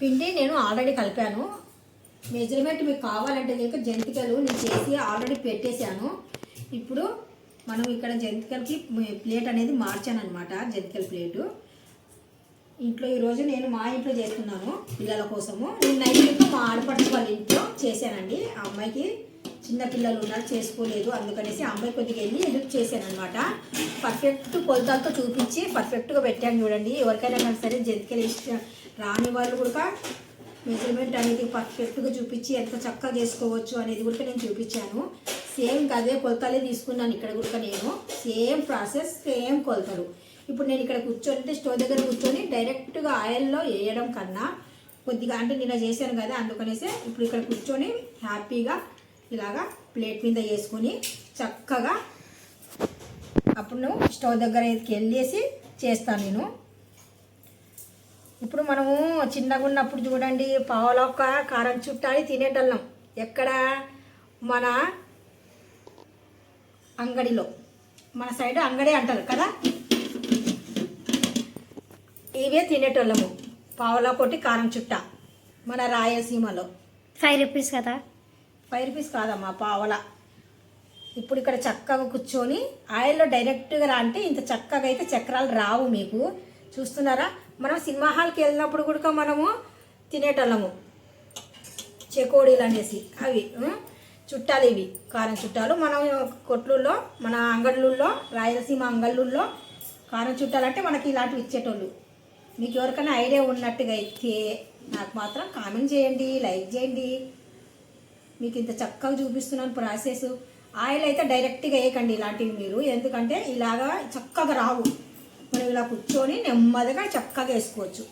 పిండి నేను ఆల్రెడీ కలిపాను. మెజర్మెంట్ మీకు కావాలంటే కనుక జంతికలు నేను చేసి ఆల్రెడీ పెట్టేశాను. ఇప్పుడు మనం ఇక్కడ జంతికలకి ప్లేట్ అనేది మార్చాను అనమాట. జంతికల ప్లేటు ఇంట్లో ఈరోజు నేను మా ఇంట్లో చేస్తున్నాను పిల్లల కోసము. నేను నైట్ మా ఆడపడుచు వాళ్ళ ఇంట్లో చేశానండి. ఆ అమ్మాయికి చిన్న పిల్లలు ఉన్నారు, చేసుకోలేదు, అందుకనేసి ఆ అమ్మాయి కొద్దిగా వెళ్ళి హెల్ప్ చేశాను అనమాట. పర్ఫెక్ట్ కొలతలతో చూపించి పర్ఫెక్ట్గా పెట్టాను చూడండి. ఎవరికైనా కానీ సరే జంతికలు ఇష్టం రాని వాళ్ళు కూడా మెజర్మెంట్ అనేది పర్ఫెక్ట్గా చూపించి ఎంత చక్కగా చేసుకోవచ్చు అనేది కూడా నేను చూపించాను. సేమ్ అదే కొలతలే తీసుకున్నాను ఇక్కడ కూడా నేను. సేమ్ ప్రాసెస్, సేమ్ కొలతలు. ఇప్పుడు నేను ఇక్కడ కూర్చొని స్టవ్ దగ్గర కూర్చొని డైరెక్ట్గా ఆయిల్లో వేయడం కన్నా కొద్దిగా అంటే నేను చేశాను కదా, అందుకనేసి ఇప్పుడు ఇక్కడ కూర్చొని హ్యాపీగా ఇలాగా ప్లేట్ మీద వేసుకొని చక్కగా అప్పుడు స్టవ్ దగ్గర వెళ్ళేసి చేస్తాను నేను. ఇప్పుడు మనము చిన్నగా ఉన్నప్పుడు చూడండి పావులొక్క కారం చుట్టాలి తినేటల్లం. ఎక్కడ? మన అంగడిలో, మన సైడ్ అంగడి అంటారు కదా, ఇవే తినేటోళ్ళము. పావులా కొట్టి కారం చుట్ట మన రాయలసీమలో 5 రూపీస్ కదా. 5 రూపీస్ కాదమ్మా, పావలా. ఇప్పుడు ఇక్కడ చక్కగా కూర్చొని ఆయిల్లో డైరెక్ట్గా అంటే ఇంత చక్కగా అయితే చక్రాలు రావు మీకు. చూస్తున్నారా? మనం సినిమా హాల్కి వెళ్ళినప్పుడు కూడా మనము తినేటోళ్ళము చెకోడీలు అనేసి. అవి చుట్టాలు, ఇవి కారం చుట్టాలు. మనం కొట్లుల్లో, మన అంగళ్ళల్లో, రాయలసీమ అంగళ్ళల్లో కారం చుట్టాలంటే మనకి ఇలాంటివి ఇచ్చేటోళ్ళు. మీకు ఎవరికైనా ఐడియా ఉన్నట్టుగా అయితే నాకు మాత్రం కామెంట్ చేయండి, లైక్ చేయండి. మీకు ఇంత చక్కగా చూపిస్తున్నాను ప్రాసెస్. ఆయిల్ అయితే డైరెక్ట్గా వేయకండి ఇలాంటివి మీరు, ఎందుకంటే ఇలాగా చక్కగా రావు. మనం ఇలా కూర్చొని నెమ్మదిగా చక్కగా వేసుకోవచ్చు.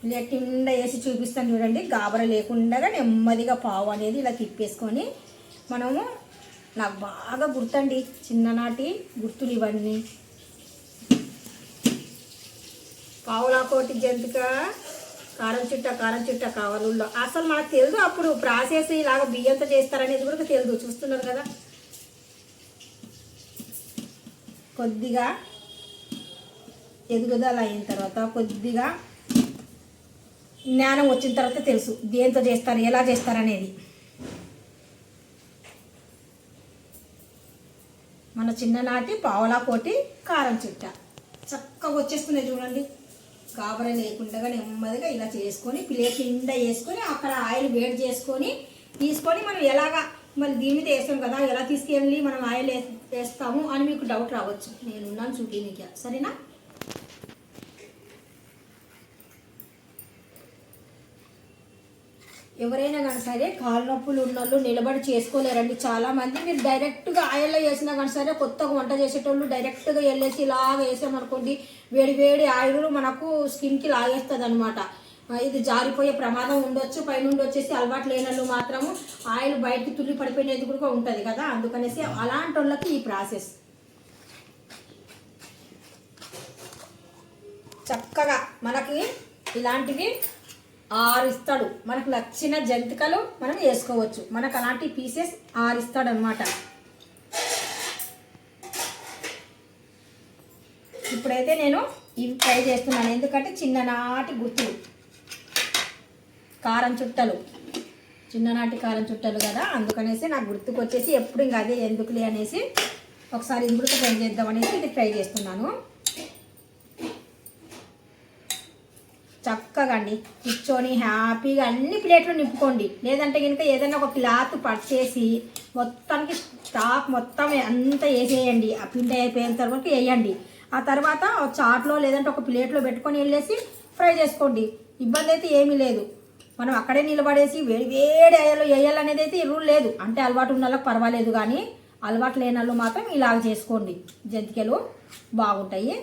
ప్లేట్ నిండా వేసి చూపిస్తాను చూడండి. గాబర లేకుండా నెమ్మదిగా పావు అనేది ఇలా తిప్పేసుకొని మనము, నాకు బాగా గుర్తండి చిన్ననాటి గుర్తులు ఇవన్నీ. పావులా కోటి జంతిక కారం చుట్ట కావాలలో అసలు మనకు తెలియదు అప్పుడు ప్రాసెస్. ఇలాగ బియ్యంతో చేస్తారనేది కూడా తెలియదు. చూస్తున్నారు కదా, కొద్దిగా ఎదుగుదల అయిన తర్వాత, కొద్దిగా జ్ఞానం వచ్చిన తర్వాత తెలుసు దేంతో చేస్తారు, ఎలా చేస్తారనేది. మన చిన్ననాటి పావలా కోటి కారం చుట్ట చక్కగా వచ్చేస్తున్నాయి చూడండి. గాబర లేకుండా నెమ్మదిగా ఇలా చేసుకొని ప్లేట్ నిండా వేసుకొని అక్కడ ఆయిల్ వేడి చేసుకొని తీసుకొని మనం ఎలాగా మళ్ళీ దీని మీద వేస్తాం కదా, ఎలా తీసుకెళ్ళి మనం ఆయిల్ వేస్తాము అని మీకు డౌట్ రావచ్చు. నేనున్నాను చూపించడానికి, సరేనా? ఎవరైనా కానీ సరే కాలు నొప్పులు ఉన్నోళ్ళు నిలబడి చేసుకోలేరండి చాలామంది. మీరు డైరెక్ట్గా ఆయిల్లో వేసినా కానీ సరే, కొత్తగా వంట చేసేటోళ్ళు డైరెక్ట్గా వెళ్ళేసి ఇలాగ వేసామనుకోండి, వేడి వేడి ఆయిల్ మనకు స్కిన్కి లాగేస్తుంది అనమాట. ఇది జారిపోయే ప్రమాదం ఉండొచ్చు. పైనుండి వచ్చేసి అలవాటు లేని వాళ్ళు మాత్రము ఆయిల్ బయటికి తుల్లి పడిపోయినది కూడా ఉంటుంది కదా, అందుకనేసి అలాంటి వాళ్ళకి ఈ ప్రాసెస్. చక్కగా మనకి ఇలాంటివి 6 ఇస్తాడు. మనకు నచ్చిన జంతికలు మనం వేసుకోవచ్చు. మనకు అలాంటి పీసెస్ 6 ఇస్తాడు అనమాట. ఇప్పుడైతే నేను ఇవి ట్రై చేస్తున్నాను, ఎందుకంటే చిన్ననాటి గుర్తులు. కారం చుట్టలు, చిన్ననాటి కారం చుట్టలు కదా, అందుకనేసి నాకు గుర్తుకు వచ్చేసి ఎప్పుడు ఇంకా అదే ఎందుకులే అనేసి ఒకసారి ఇది కూడా ట్రై చేద్దాం అనేసి ఇది ట్రై చేస్తున్నాను. చక్కగా అండి కూర్చొని హ్యాపీగా అన్ని ప్లేట్లు నింపుకోండి. లేదంటే కనుక ఏదైనా ఒక క్లాత్ పట్టేసి మొత్తానికి స్టాక్ మొత్తం అంతా వేసేయండి. ఆ పిండి అయిపోయిన తర్వాత వేయండి. ఆ తర్వాత చాట్లో లేదంటే ఒక ప్లేట్లో పెట్టుకొని వెళ్ళేసి ఫ్రై చేసుకోండి. ఇబ్బంది అయితే ఏమీ లేదు. మనం అక్కడే నిలబడేసి వేడి వేడి వేయాలనేది అయితే రూల్ లేదు. అంటే అలవాటు ఉన్న వాళ్ళకి పర్వాలేదు, కానీ అలవాటు లేని వాళ్ళు మాత్రం ఇలాగ చేసుకోండి. జంతికలు బాగుంటాయి.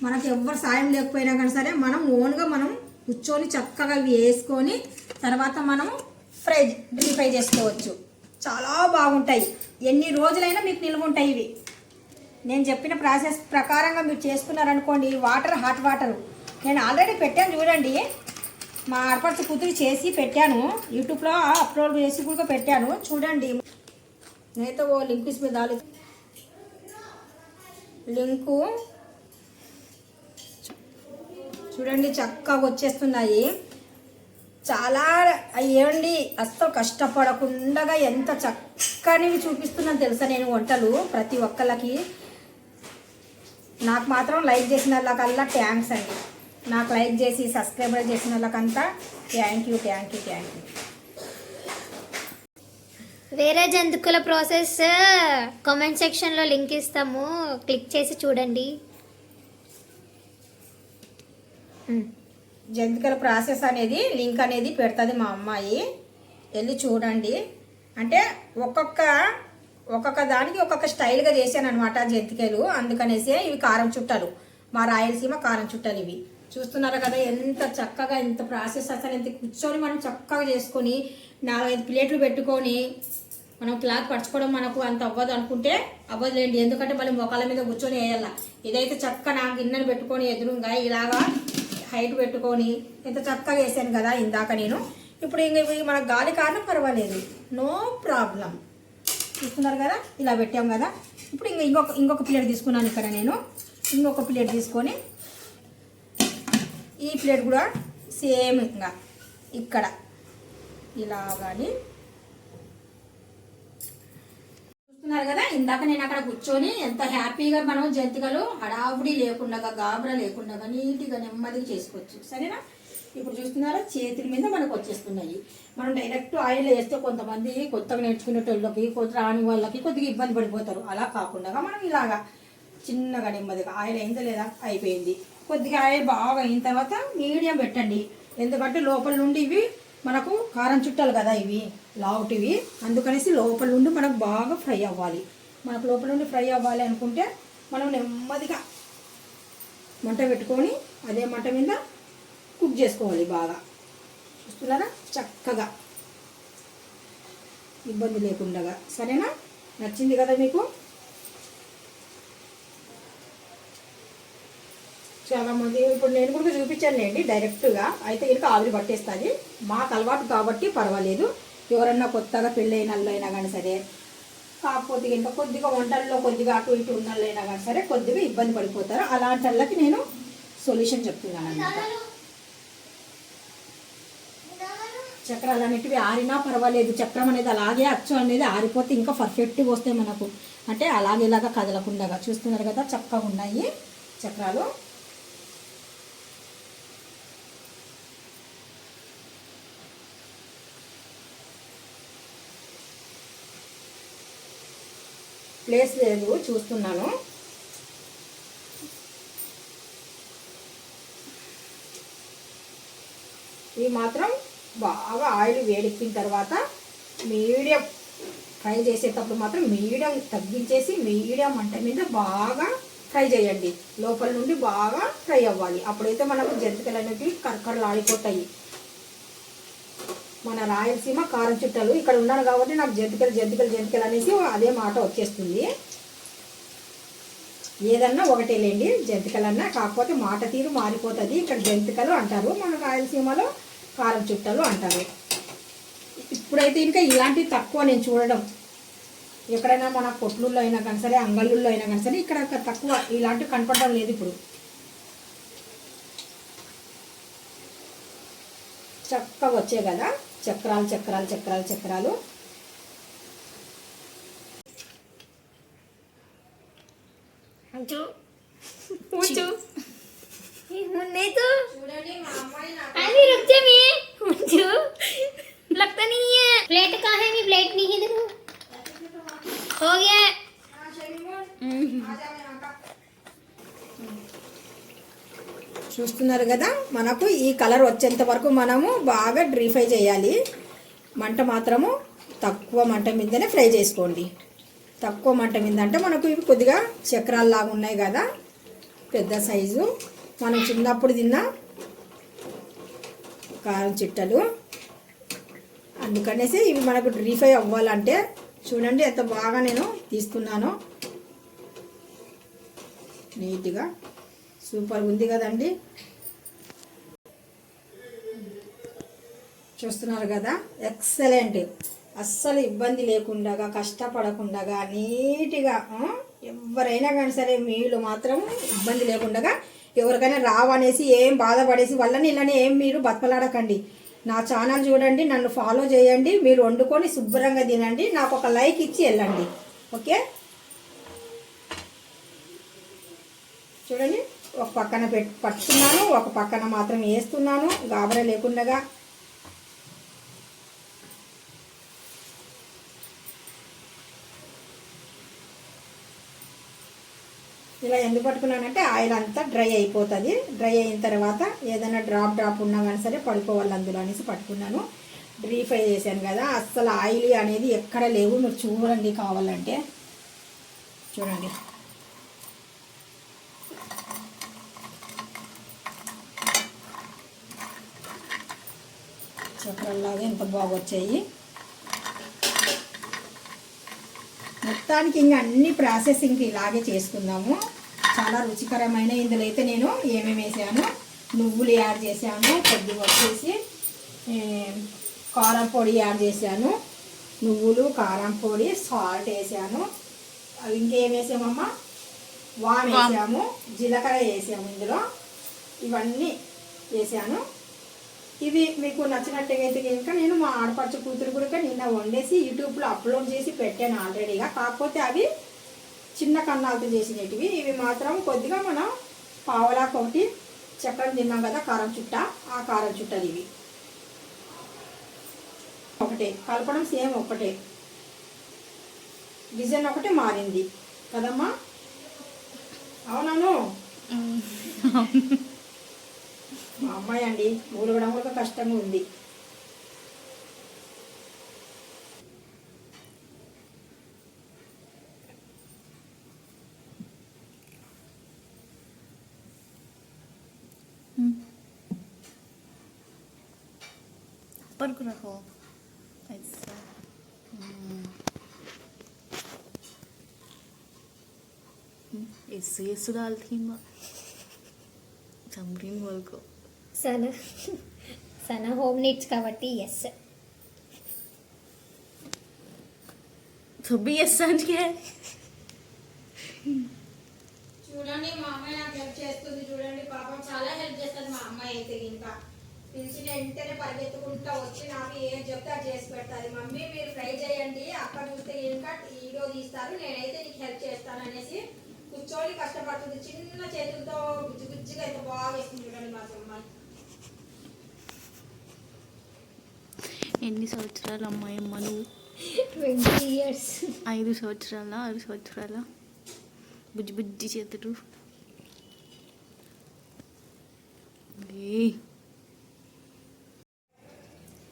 మనకి ఎవ్వరు సాయం లేకపోయినా కానీ సరే మనం ఓన్గా మనం కూర్చొని చక్కగా వేసుకొని తర్వాత మనము డీప్ ఫ్రై చేసుకోవచ్చు. చాలా బాగుంటాయి. ఎన్ని రోజులైనా మీకు నిల్వ ఉంటాయి ఇవి. నేను చెప్పిన ప్రాసెస్ ప్రకారంగా మీరు చేసుకున్నారనుకోండి. హాట్ వాటర్ నేను ఆల్రెడీ పెట్టాను చూడండి. మా ఆడపడుచు కూతురు చేసి పెట్టాను, యూట్యూబ్లో అప్లోడ్ చేసి కూడా పెట్టాను చూడండి. నేనైతే ఓ లింక్ మీద లింకు చూడండి చక్కగా వచ్చేస్తున్నాయి. చాలా అయ్యండి, అస్సలు కష్టపడకుండా ఎంత చక్కనివి చూపిస్తున్నాను తెలుసా నేను వంటలు ప్రతి ఒక్కళ్ళకి. నాకు మాత్రం లైక్ చేసిన వాళ్ళకల్లా థ్యాంక్స్ అండి. నాకు లైక్ చేసి సబ్స్క్రైబర్ చేసిన వాళ్ళకంతా థ్యాంక్ యూ. వేరే జంతుకుల ప్రాసెస్ కామెంట్ సెక్షన్లో లింక్ ఇస్తాము, క్లిక్ చేసి చూడండి. జంతికల ప్రాసెస్ అనేది లింక్ అనేది పెడుతుంది మా అమ్మాయి, వెళ్ళి చూడండి. అంటే ఒక్కొక్క దానికి ఒక్కొక్క స్టైల్గా చేశాను అనమాట జంతికలు. అందుకనేసి ఇవి కారం చుట్టలు, మా రాయలసీమ కారం చుట్టలు ఇవి. చూస్తున్నారు కదా ఎంత చక్కగా, ఎంత ప్రాసెస్ అసలు ఎంత కూర్చొని మనం చక్కగా చేసుకొని 4-5 ప్లేట్లు పెట్టుకొని మనం క్లాత్ పరచుకోవడం మనకు అంత అవ్వదు అనుకుంటే అవ్వదులేండి. ఎందుకంటే మళ్ళీ మొక్కల మీద కూర్చొని వేయాల. ఇదైతే చక్కగా నా గిన్నెను పెట్టుకొని ఎదురుగా ఇలాగా హైట్ పెట్టుకొని ఎంత చక్కగా వేసాను కదా ఇందాక నేను. ఇప్పుడు ఇంక మనకు గాలి కారణం పర్వాలేదు, నో ప్రాబ్లం. చూస్తున్నారు కదా ఇలా పెట్టాం కదా. ఇప్పుడు ఇంకొక ప్లేట్ తీసుకున్నాను ఇక్కడ నేను. ఇంకొక ప్లేట్ తీసుకొని ఈ ప్లేట్ కూడా సేమ్ ఇంకా ఇక్కడ ఇలా కానీ చూస్తున్నారు కదా. ఇందాక నేను అక్కడ కూర్చొని ఎంత హ్యాపీగా మనం జంతికలు హడావుడి లేకుండా, గాబరా లేకుండా నీట్గా నెమ్మదిగా చేసుకోవచ్చు. సరేనా? ఇప్పుడు చూస్తున్నారా చేతుల మీద మనకు వచ్చేస్తున్నాయి. మనం డైరెక్ట్ ఆయిల్ వేస్తే కొంతమంది కొత్తగా నేర్చుకునేటోళ్ళకి, కొత్త రాని వాళ్ళకి కొద్దిగా ఇబ్బంది పడిపోతారు. అలా కాకుండా మనం ఇలాగా చిన్నగా నెమ్మదిగా ఆయిల్ అయిందా లేదా, అయిపోయింది. కొద్దిగా ఆయిల్ బాగా అయిన తర్వాత మీడియం పెట్టండి. ఎందుకంటే లోపల నుండి ఇవి మనకు కారం చుట్టాలి కదా, ఇవి లావుటివి. అందుకనేసి లోపల నుండి మనకు బాగా ఫ్రై అవ్వాలి. మనకు లోపల నుండి ఫ్రై అవ్వాలి అనుకుంటే మనం నెమ్మదిగా మంట పెట్టుకొని అదే మంట మీద కుక్ చేసుకోవాలి బాగా. చూస్తున్నారా చక్కగా ఇబ్బంది లేకుండా. సరేనా? నచ్చింది కదా మీకు? చాలామంది ఇప్పుడు నేను కూడా చూపించానులేండి డైరెక్ట్గా, అయితే ఇంకా ఆవిరి పట్టేస్తుంది. మాకు అలవాటు కాబట్టి పర్వాలేదు. ఎవరన్నా కొత్తగా పెళ్ళైన వాళ్ళైనా కానీ సరే, కాకపోతే ఇంకా కొద్దిగా వంటల్లో కొద్దిగా అటు ఇటు ఉన్న వాళ్ళైనా కానీ సరే కొద్దిగా ఇబ్బంది పడిపోతారు. అలాంటి వాళ్ళకి నేను సొల్యూషన్ చెప్తున్నాను అన్నమాట. చక్రాలు అనేటివి ఆరినా పర్వాలేదు, చక్రం అనేది అలాగే అచ్చు అనేది ఆరిపోతే ఇంకా పర్ఫెక్ట్గా వస్తాయి మనకు. అంటే అలాగేలాగా కదలకుండా. చూస్తున్నారు కదా చక్కగా ఉన్నాయి చక్రాలు. ప్లేస్ లేదు చూస్తున్నాను. ఇవి మాత్రం బాగా ఆయిల్ వేడెక్కిన తర్వాత మీడియం ఫ్రై చేసేటప్పుడు మాత్రం మీడియం తగ్గించేసి మీడియం మంట మీద బాగా ఫ్రై చేయండి. లోపల నుండి బాగా ఫ్రై అవ్వాలి. అప్పుడైతే మనకు జంతికలు అనేవి కరకరలు ఆడిపోతాయి. మన రాయలసీమ కారం చుట్టలు ఇక్కడ ఉన్నాను కాబట్టి నాకు జంతికలు అనేసి అదే మాట వచ్చేస్తుంది. ఏదన్నా ఒకటేలేండి జంతికలన్నా, కాకపోతే మాట తీరు మారిపోతుంది. ఇక్కడ జంతికలు అంటారు, మన రాయలసీమలో కారం చుట్టలు అంటారు. ఇప్పుడైతే ఇంకా ఇలాంటివి తక్కువ నేను చూడడం. ఎక్కడైనా మన కొట్లుల్లో అయినా కానీ సరే, అంగళ్ళుల్లో అయినా కానీ సరే ఇక్కడ తక్కువ ఇలాంటివి కనపడడం లేదు. ఇప్పుడు చక్కగా వచ్చాయి కదా చక్రాలు. लगता नहीं है। प्लेट कहाँ है? मेरी प्लेट नहीं है, देखो हो गया। చూస్తున్నారు కదా మనకు ఈ కలర్ వచ్చేంత వరకు మనము బాగా డ్రీ ఫ్రై చేయాలి. మంట మాత్రము తక్కువ మంట మీదనే ఫ్రై చేసుకోండి. తక్కువ మంట మీద అంటే మనకు ఇవి కొద్దిగా చక్రాల్లాగా ఉన్నాయి కదా, పెద్ద సైజు. మనం చిన్నప్పుడు తిన్న కారం చిట్టలు, అందుకనేసి ఇవి మనకు డ్రీ ఫ్రై అవ్వాలంటే చూడండి ఎంత బాగా నేను తీస్తున్నాను. నీట్గా సూపర్గా ఉంది కదండి. చూస్తున్నారు కదా, ఎక్సలెంట్. అస్సలు ఇబ్బంది లేకుండా కష్టపడకుండా నీట్గా ఎవరైనా కానీ సరే మీరు మాత్రం ఇబ్బంది లేకుండా ఎవరికైనా రావనేసి ఏం బాధపడేసి వాళ్ళని ఇలానే ఏం మీరు బతకలాడకండి. నా ఛానల్ చూడండి, నన్ను ఫాలో చేయండి, మీరు వండుకొని శుభ్రంగా తినండి, నాకు ఒక లైక్ ఇచ్చి వెళ్ళండి. ఓకే, చూడండి ఒక పక్కన పట్టుకున్నాను, ఒక పక్కన మాత్రం వేస్తున్నాను గాబరా లేకుండా. ఇలా ఎందుకు పట్టుకున్నానంటే ఆయిల్ అంతా డ్రై అయిపోతుంది. డ్రై అయిన తర్వాత ఏదైనా డ్రాప్ ఉన్నా కానీ సరే పడుకోవాలి అందులో అనేసి పట్టుకున్నాను. డీప్ ఫ్రై చేశాను కదా, అస్సలు ఆయిల్ అనేది ఎక్కడ లేవు. మీరు చూడండి, కావాలంటే చూడండి. చక్రాల్లాగా ఎంత బాగా వచ్చాయి. మొత్తానికి ఇంకా అన్ని ప్రాసెసింగ్ ఇలాగే చేసుకుందాము. చాలా రుచికరమైన. ఇందులో అయితే నేను ఏమేమి వేసాను, నువ్వులు యాడ్ చేశాను, కొద్దిగా వచ్చేసి కారం పొడి యాడ్ చేశాను, నువ్వులు, కారం పొడి, సాల్ట్ వేసాను. అవి ఇంకేం వేసామమ్మా, వామ్ వేసాము, జీలకర్ర వేసాము, ఇందులో ఇవన్నీ వేసాను. ఇవి మీకు నచ్చినట్టుగా అయితే కనుక నేను మా ఆడపడుచు కూతురు కూడా నిన్న వండేసి యూట్యూబ్లో అప్లోడ్ చేసి పెట్టాను ఆల్రెడీగా. కాకపోతే అవి చిన్న కన్నాలతో చేసినవి. ఇవి మాత్రం కొద్దిగా మనం పావలాకు ఒకటి చక్రం తిన్నాం కదా కారం చుట్ట, ఆ కారం చుట్టలు ఇవి ఒకటే, కలపడం సేమ్ ఒకటే, డిజైన్ ఒకటే మారింది కదమ్మా. అవునాను మా అమ్మాయి అండి, మూలగడం కూడా కష్టంగా ఉంది. ऊपर को रखो ऐसा। ऐसे ऐसे डालती हूँ चमरीन बोल को సన హోమ్ నీడ్స్ కాబట్టి ఎస్. सभी यस समझ के చూడండి మా అమ్మాయి నాకు హెల్ప్ చేస్తుంది. చూడండి పాపం చాలా హెల్ప్ చేస్తుంది మా అమ్మాయి అయితే. ఇంకా పిలిచిన వెంటనే పరిగెత్తుకుంటా వచ్చి నాకు ఏం చెప్తే అది చేసి పెడతాది. మమ్మీ మీరు ట్రై చేయండి, అక్కడ చూస్తే ఇంకా వీడియో తీస్తారు, నేనైతే నీకు హెల్ప్ చేస్తాను అనేసి కూర్చొని కష్టపడుతుంది. చిన్న చేతులతో గుజ్జు గుజ్జుగా అయితే బాగా వేస్తుంది. చూడండి మా అమ్మాయి. ఎన్ని సంవత్సరాలు అమ్మాయి అమ్మ నువ్వు? 20 years. 5 సంవత్సరాల 6 సంవత్సరాల బుజ్జి బుజ్జి చేతులు.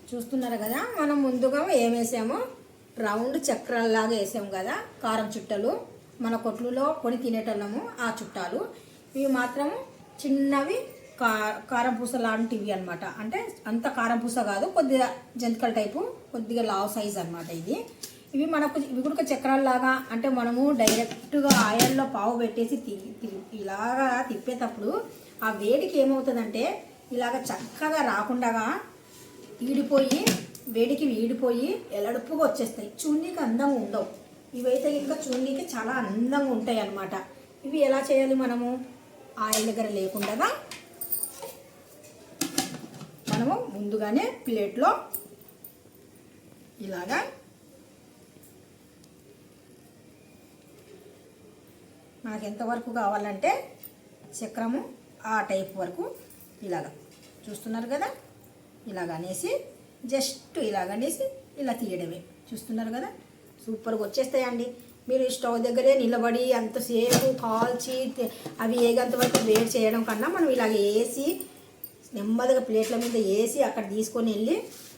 చూస్తున్నారు కదా, మనం ముందుగా ఏం వేసాము, రౌండ్ చక్రాల్లాగా వేసాము కదా కారం చుట్టలు. మన కొట్లులో కొని తినేటోళ్ళము ఆ చుట్టాలు. ఇవి మాత్రం చిన్నవి కారం పూస లాంటివి అనమాట. అంటే అంత కారం పూస కాదు, కొద్దిగా జంతికల టైపు, కొద్దిగా లావ్ సైజ్ అనమాట ఇది. ఇవి కూడా చక్రాల్లాగా, అంటే మనము డైరెక్ట్గా ఆయిల్లో పావు పెట్టేసి ఇలాగా తిప్పేటప్పుడు ఆ వేడికి ఏమవుతుందంటే ఇలాగ చక్కగా రాకుండా ఈడిపోయి, వేడికి ఈడిపోయి ఎలడుపుగా వచ్చేస్తాయి. చూడనీకి అందంగా ఉండవు. ఇవైతే ఇంకా చూడనీకి చాలా అందంగా ఉంటాయి అన్నమాట. ఇవి ఎలా చేయాలి, మనము ఆయిల్ దగ్గర లేకుండా మనము ముందుగానే ప్లేట్లో ఇలాగా మనకు ఎంతవరకు కావాలంటే చక్రము ఆ టైప్ వరకు ఇలాగా చూస్తున్నారు కదా, ఇలాగ అనేసి జస్ట్ ఇలాగనేసి ఇలా తీయడమే. చూస్తున్నారు కదా, సూపర్గా వచ్చేస్తాయండి. మీరు స్టవ్ దగ్గరే నిలబడి అంతసేపు కాల్చి అవి ఏగంత వరకు వేడి చేయడం కన్నా మనం ఇలాగ వేసి నెమ్మదిగా ప్లేట్ల మీద వేసి అక్కడ తీసుకొని వెళ్ళి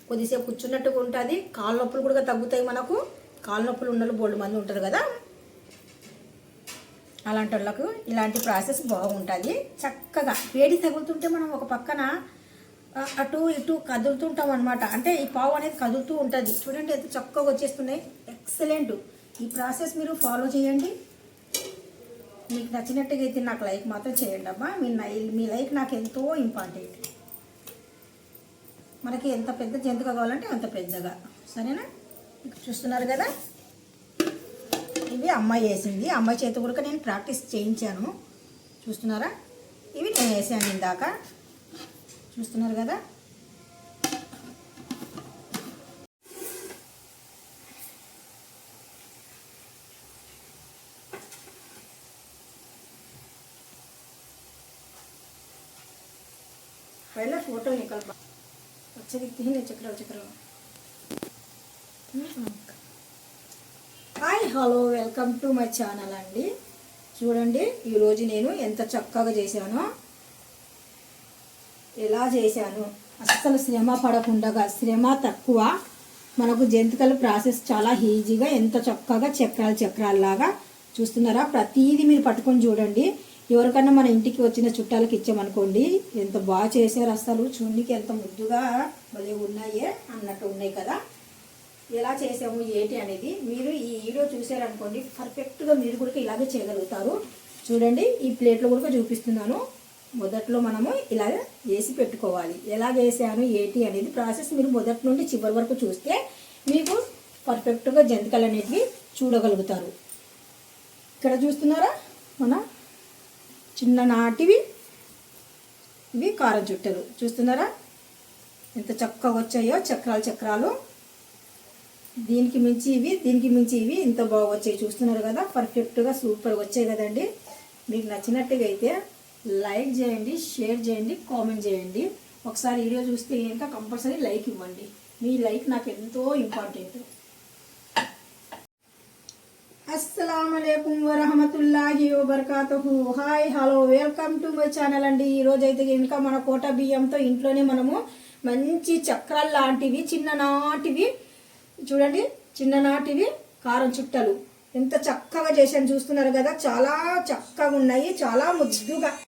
కొద్దిసేపు కూర్చున్నట్టుగా ఉంటుంది. కాళ్ళ నొప్పులు కూడా తగ్గుతాయి. మనకు కాళ్ళ నొప్పులు ఉన్న బోల్డ్ మంది ఉంటారు కదా, అలాంటి వాళ్ళకు ఇలాంటి ప్రాసెస్ బాగుంటుంది. చక్కగా వేడి తగులుతుంటే మనం ఒక పక్కన అటు ఇటు కదులుతుంటాం అనమాట. అంటే ఈ పావు అనేది కదులుతూ ఉంటుంది. చూడండి ఎంత చక్కగా వచ్చేస్తున్నాయి. ఎక్సలెంట్. ఈ ప్రాసెస్ మీరు ఫాలో చేయండి. మీకు నచ్చినట్టుగా అయితే నాకు లైక్ మాత్రం చేయండి అమ్మా. మీ లైక్ నాకు ఎంతో ఇంపార్టెంట్. మనకి ఎంత పెద్ద జంతిక కావాలంటే అంత పెద్దగా, సరేనా? చూస్తున్నారు కదా, ఇవి అమ్మాయి వేసింది. అమ్మాయి చేతి కూడా నేను ప్రాక్టీస్ చేయించాను. చూస్తున్నారా, ఇవి నేను వేసాను ఇందాక. చూస్తున్నారు కదా. पहले फोटो निकल अच्छे दिखते ही नहीं। चक्र hi hello welcome to my channel అండి. చూడండి ఈరోజు నేను ఎంత చక్కగా చేశానో, ఎలా చేశాను. అస్సలు శ్రమ పడకుండా, శ్రమ తక్కువ, మనకు జంతికల ప్రాసెస్ చాలా ఈజీగా ఎంత చక్కగా చక్రాల్లాగా. చూస్తున్నారా, ప్రతిదీ మీరు పట్టుకొని చూడండి. ఎవరికన్నా మన ఇంటికి వచ్చిన చుట్టాలకి ఇచ్చామనుకోండి, ఎంత బాగా చేశారు. అసలు చూడడానికి ఎంత ముద్దుగా భలే ఉన్నాయే అన్నట్టు ఉన్నాయి కదా. ఎలా చేసాము ఏంటి అనేది మీరు ఈ వీడియో చూసారనుకోండి, పర్ఫెక్ట్గా మీరు కూడా ఇలాగే చేయగలుగుతారు. చూడండి, ఈ ప్లేట్లో కూడా చూపిస్తున్నాను. మొదట్లో మనము ఇలాగ వేసి పెట్టుకోవాలి. ఎలా వేసాను ఏంటి అనేది ప్రాసెస్ మీరు మొదటి నుండి చివరి వరకు చూస్తే మీకు పర్ఫెక్ట్గా జంతికలు అనేటివి చూడగలుగుతారు. ఇక్కడ చూస్తున్నారా, మన చిన్ననాటివి ఇవి కారం చుట్టలు. చూస్తున్నారా ఎంత చక్కగా వచ్చాయో చక్రాలు. దీనికి మించి ఇవి ఇంత బాగా వచ్చాయి. చూస్తున్నారు కదా, పర్ఫెక్ట్గా సూపర్గా వచ్చాయి కదండి. మీకు నచ్చినట్టుగా అయితే లైక్ చేయండి, షేర్ చేయండి, కామెంట్ చేయండి. ఒకసారి వీడియో చూస్తే కనుక కంపల్సరీ లైక్ ఇవ్వండి. మీ లైక్ నాకు ఎంతో ఇంపార్టెంట్. అస్సలాముఅలైకుం వరహమతుల్లాహి వబర్కాతుహు. Hi hello welcome to my channel అండి. ఈరోజు అయితే కనుక మన కోట బియ్యంతో ఇంట్లోనే మనము మంచి చక్రాలు లాంటివి చిన్ననాటివి, చూడండి చిన్ననాటివి కారం చుట్టలు ఎంత చక్కగా చేశాను. చూస్తున్నారు కదా, చాలా చక్కగా ఉన్నాయి, చాలా ముద్దుగా.